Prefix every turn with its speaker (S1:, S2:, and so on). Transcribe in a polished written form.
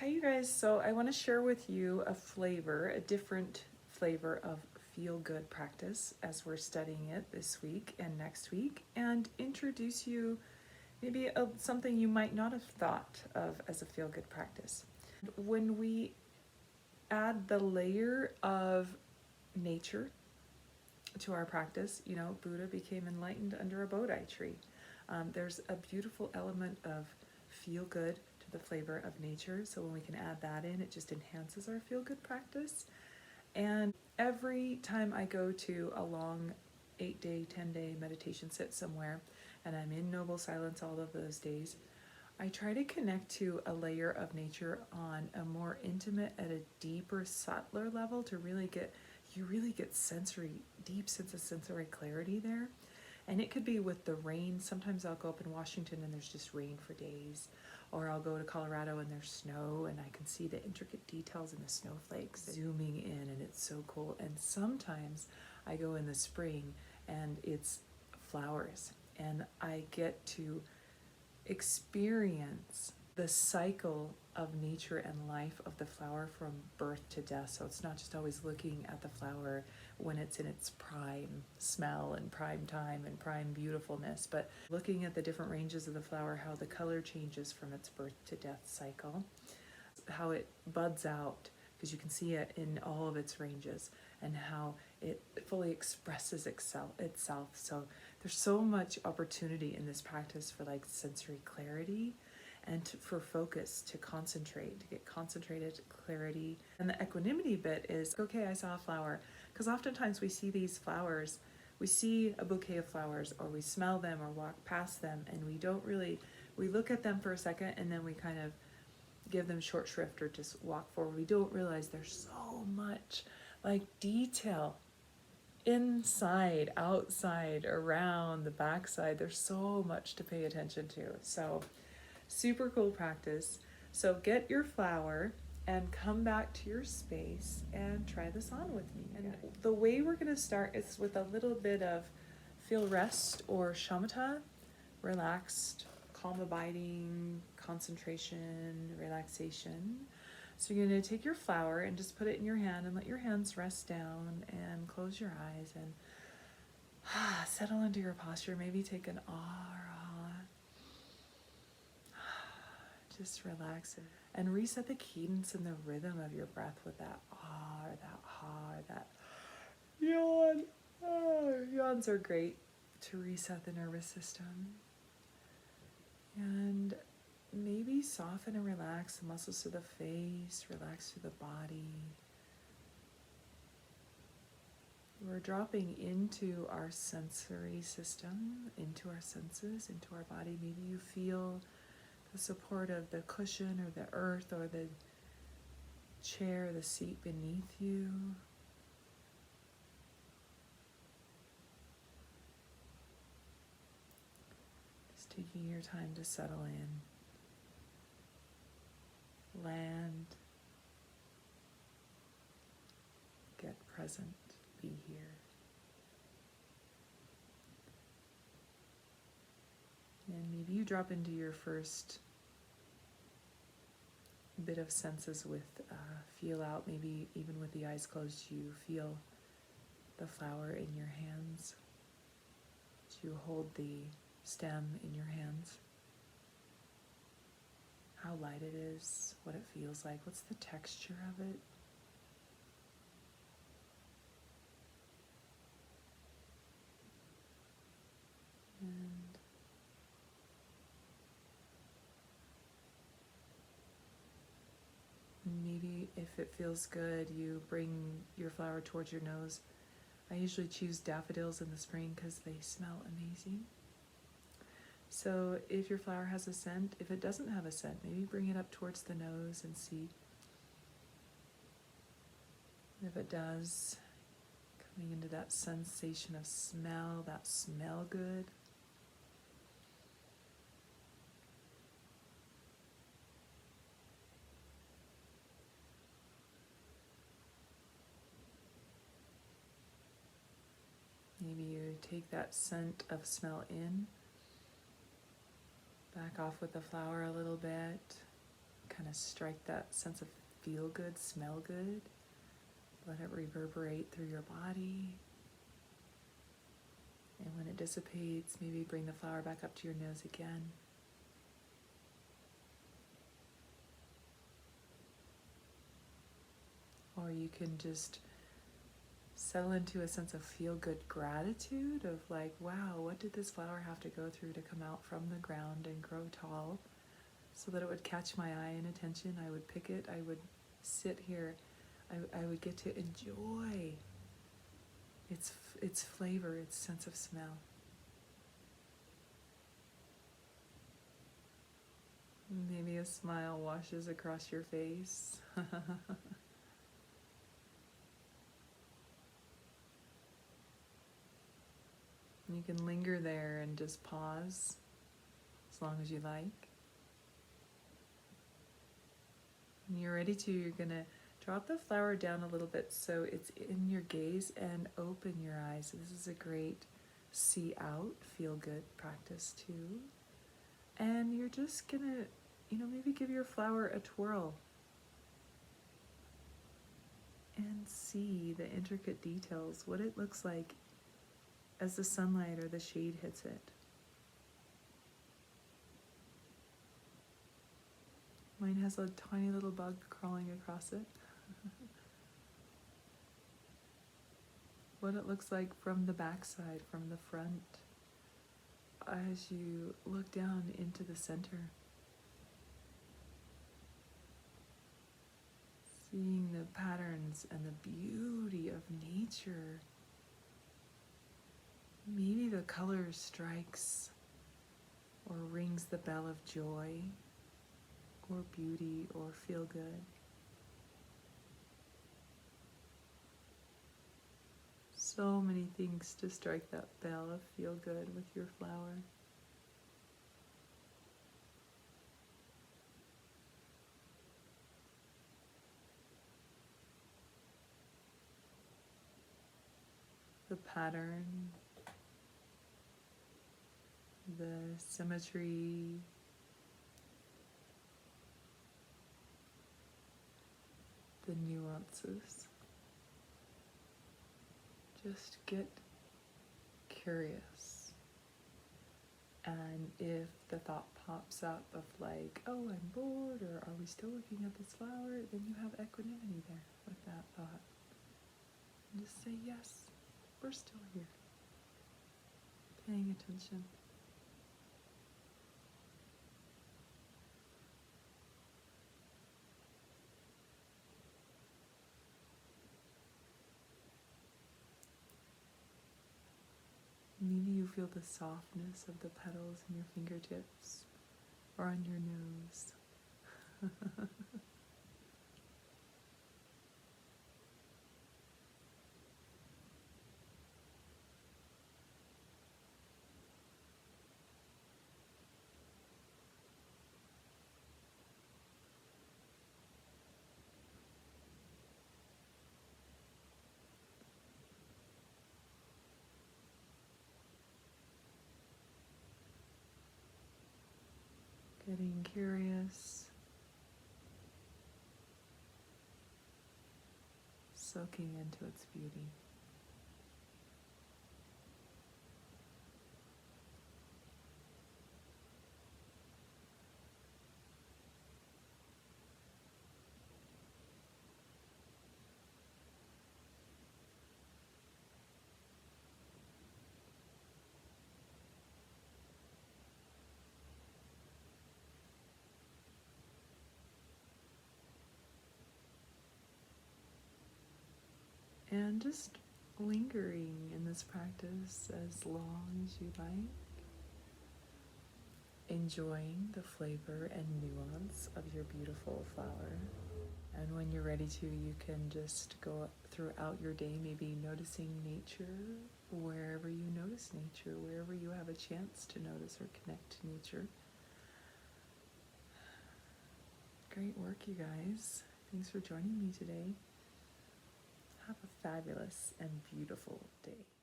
S1: Hi you guys, so I want to share with you a different flavor of feel-good practice as we're studying it this week and next week, and introduce you maybe something you might not have thought of as a feel-good practice. When we add the layer of nature to our practice, Buddha became enlightened under a Bodhi tree. There's a beautiful element of feel good to the flavor of nature. So when we can add that in, it just enhances our feel good practice. And every time I go to a long 8-day, 10-day meditation sit somewhere, and I'm in noble silence all of those days, I try to connect to a layer of nature on a more intimate, at a deeper, subtler level to really get deep sense of sensory clarity there. And it could be with the rain. Sometimes I'll go up in Washington and there's just rain for days. Or I'll go to Colorado and there's snow and I can see the intricate details in the snowflakes zooming in, and it's so cool. And sometimes I go in the spring and it's flowers and I get to experience the cycle of nature and life of the flower from birth to death. So it's not just always looking at the flower when it's in its prime smell and prime time and prime beautifulness, but looking at the different ranges of the flower, how the color changes from its birth to death cycle, how it buds out, because you can see it in all of its ranges, and how it fully expresses itself. So there's so much opportunity in this practice for like sensory clarity and for focus, to concentrate, to get concentrated clarity. And the equanimity bit is, okay, I saw a flower, because oftentimes we see these flowers, we see a bouquet of flowers, or we smell them or walk past them, and we look at them for a second and then we kind of give them short shrift or just walk forward. We don't realize there's so much like detail inside, outside, around, the backside. There's so much to pay attention to. So super cool practice. So get your flower and come back to your space and try this on with me. And the way we're going to start is with a little bit of feel rest or shamatha, relaxed, calm abiding, concentration, relaxation. So you're going to take your flower and just put it in your hand and let your hands rest down and close your eyes and settle into your posture. Maybe take an just relax it and reset the cadence and the rhythm of your breath with that or that yawn. Yawns are great to reset the nervous system. And maybe soften and relax the muscles of the face, relax through the body. We're dropping into our sensory system, into our senses, into our body. Maybe you feel the support of the cushion or the earth or the chair, the seat beneath you. Just taking your time to settle in. Land, get present, be here. And maybe you drop into your first bit of senses with feel out. Maybe even with the eyes closed, you feel the flower in your hands. You hold the stem in your hands. How light it is, what it feels like, what's the texture of it. And maybe if it feels good, you bring your flower towards your nose. I usually choose daffodils in the spring because they smell amazing. So if your flower has a scent, if it doesn't have a scent, maybe bring it up towards the nose and see. If it does, coming into that sensation of smell, that smell good. Maybe you take that scent of smell in, back off with the flower a little bit, kind of strike that sense of feel good, smell good. Let it reverberate through your body. And when it dissipates, maybe bring the flower back up to your nose again. Or you can just settle into a sense of feel-good gratitude of like, wow, what did this flower have to go through to come out from the ground and grow tall so that it would catch my eye and attention. I would pick it, I would sit here, I would get to enjoy its flavor, its sense of smell. Maybe a smile washes across your face. You can linger there and just pause as long as you like. When you're ready to, you're going to drop the flower down a little bit so it's in your gaze and open your eyes. This is a great see out, feel good practice too. And you're just going to, maybe give your flower a twirl and see the intricate details, what it looks like as the sunlight or the shade hits it. Mine has a tiny little bug crawling across it. What it looks like from the backside, from the front, as you look down into the center. Seeing the patterns and the beauty of nature. Maybe the color strikes or rings the bell of joy or beauty or feel good. So many things to strike that bell of feel good with your flower. The pattern, the symmetry, the nuances. Just get curious. And if the thought pops up of like, oh, I'm bored, or are we still looking at this flower, then you have equanimity there with that thought. And just say, yes, we're still here, paying attention. Maybe you feel the softness of the petals in your fingertips or on your nose. Getting curious, soaking into its beauty. And just lingering in this practice as long as you like, enjoying the flavor and nuance of your beautiful flower. And when you're ready to, you can just go throughout your day, maybe noticing nature wherever you notice nature, wherever you have a chance to notice or connect to nature. Great work, you guys. Thanks for joining me today. Have a fabulous and beautiful day.